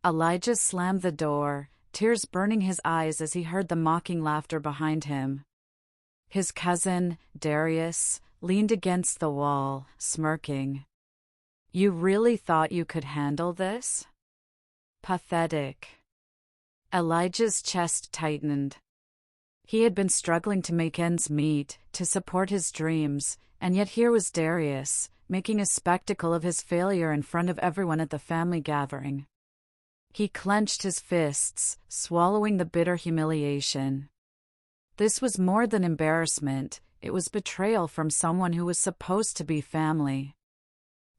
Elijah slammed the door, tears burning his eyes as he heard the mocking laughter behind him. His cousin, Darius, leaned against the wall, smirking. "You really thought you could handle this? Pathetic." Elijah's chest tightened. He had been struggling to make ends meet, to support his dreams, and yet here was Darius, making a spectacle of his failure in front of everyone at the family gathering. He clenched his fists, swallowing the bitter humiliation. This was more than embarrassment, it was betrayal from someone who was supposed to be family.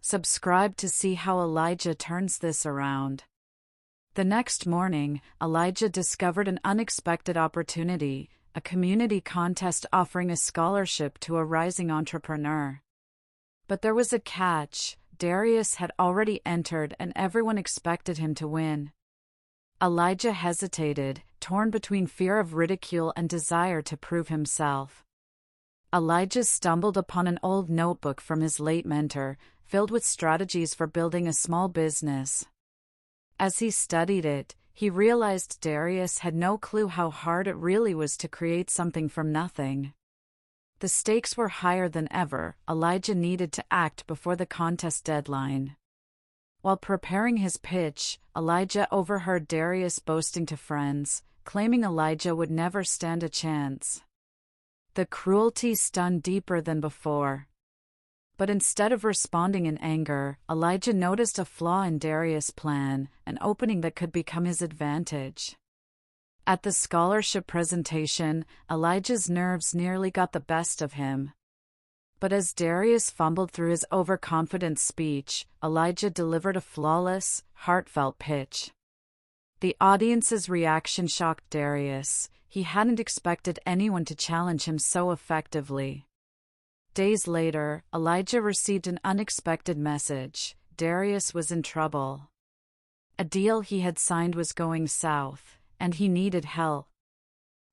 Subscribe to see how Elijah turns this around. The next morning, Elijah discovered an unexpected opportunity, a community contest offering a scholarship to a rising entrepreneur. But there was a catch. Darius had already entered and everyone expected him to win. Elijah hesitated, torn between fear of ridicule and desire to prove himself. Elijah stumbled upon an old notebook from his late mentor, filled with strategies for building a small business. As he studied it, he realized Darius had no clue how hard it really was to create something from nothing. The stakes were higher than ever. Elijah needed to act before the contest deadline. While preparing his pitch, Elijah overheard Darius boasting to friends, claiming Elijah would never stand a chance. The cruelty stung deeper than before. But instead of responding in anger, Elijah noticed a flaw in Darius' plan, an opening that could become his advantage. At the scholarship presentation, Elijah's nerves nearly got the best of him. But as Darius fumbled through his overconfident speech, Elijah delivered a flawless, heartfelt pitch. The audience's reaction shocked Darius. He hadn't expected anyone to challenge him so effectively. Days later, Elijah received an unexpected message. Darius was in trouble. A deal he had signed was going south, and he needed help.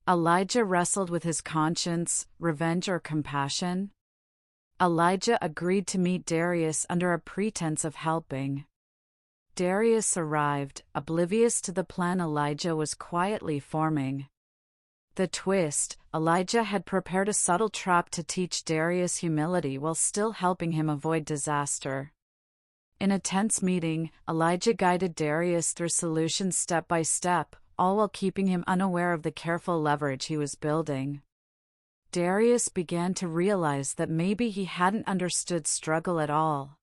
Elijah wrestled with his conscience, revenge or compassion. Elijah agreed to meet Darius under a pretense of helping. Darius arrived, oblivious to the plan Elijah was quietly forming. The twist: Elijah had prepared a subtle trap to teach Darius humility while still helping him avoid disaster. In a tense meeting, Elijah guided Darius through solutions step by step, all while keeping him unaware of the careful leverage he was building. Darius began to realize that maybe he hadn't understood struggle at all.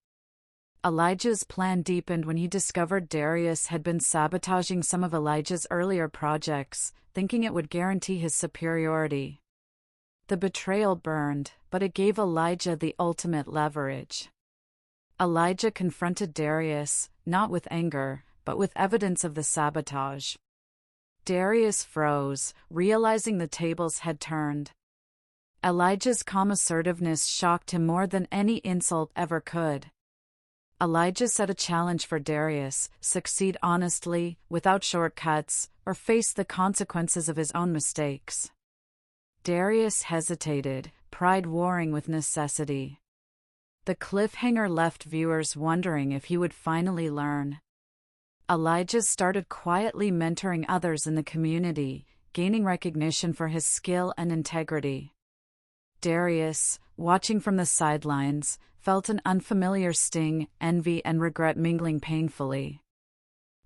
Elijah's plan deepened when he discovered Darius had been sabotaging some of Elijah's earlier projects, thinking it would guarantee his superiority. The betrayal burned, but it gave Elijah the ultimate leverage. Elijah confronted Darius, not with anger, but with evidence of the sabotage. Darius froze, realizing the tables had turned. Elijah's calm assertiveness shocked him more than any insult ever could. Elijah set a challenge for Darius: succeed honestly, without shortcuts, or face the consequences of his own mistakes. Darius hesitated, pride warring with necessity. The cliffhanger left viewers wondering if he would finally learn. Elijah started quietly mentoring others in the community, gaining recognition for his skill and integrity. Darius, watching from the sidelines, felt an unfamiliar sting, envy and regret mingling painfully.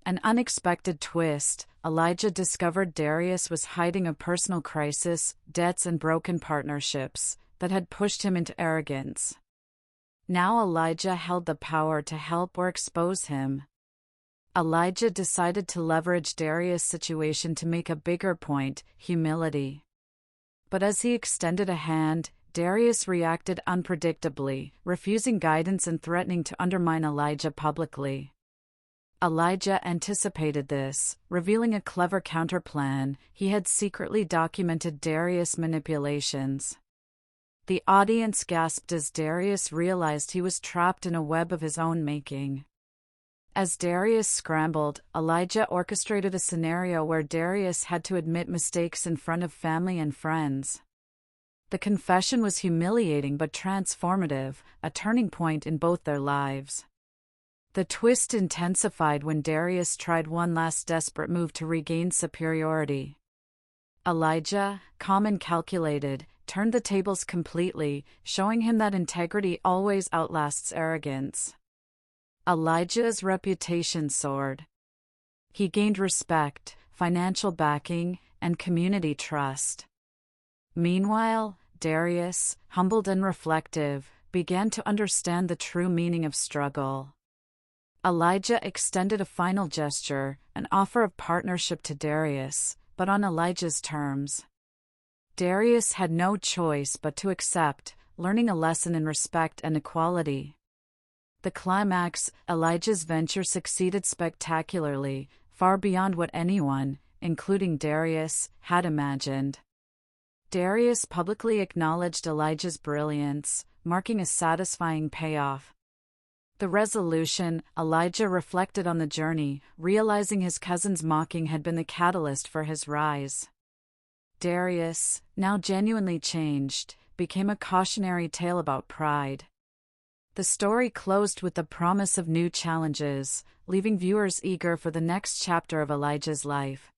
An unexpected twist: Elijah discovered Darius was hiding a personal crisis, debts and broken partnerships, that had pushed him into arrogance. Now Elijah held the power to help or expose him. Elijah decided to leverage Darius' situation to make a bigger point: humility. But as he extended a hand, Darius reacted unpredictably, refusing guidance and threatening to undermine Elijah publicly. Elijah anticipated this, revealing a clever counterplan. He had secretly documented Darius' manipulations. The audience gasped as Darius realized he was trapped in a web of his own making. As Darius scrambled, Elijah orchestrated a scenario where Darius had to admit mistakes in front of family and friends. The confession was humiliating but transformative, a turning point in both their lives. The twist intensified when Darius tried one last desperate move to regain superiority. Elijah, calm and calculated, turned the tables completely, showing him that integrity always outlasts arrogance. Elijah's reputation soared. He gained respect, financial backing, and community trust. Meanwhile, Darius, humbled and reflective, began to understand the true meaning of struggle. Elijah extended a final gesture, an offer of partnership to Darius, but on Elijah's terms. Darius had no choice but to accept, learning a lesson in respect and equality. The climax, Elijah's venture succeeded spectacularly, far beyond what anyone, including Darius, had imagined. Darius publicly acknowledged Elijah's brilliance, marking a satisfying payoff. The resolution, Elijah reflected on the journey, realizing his cousin's mocking had been the catalyst for his rise. Darius, now genuinely changed, became a cautionary tale about pride. The story closed with the promise of new challenges, leaving viewers eager for the next chapter of Elijah's life.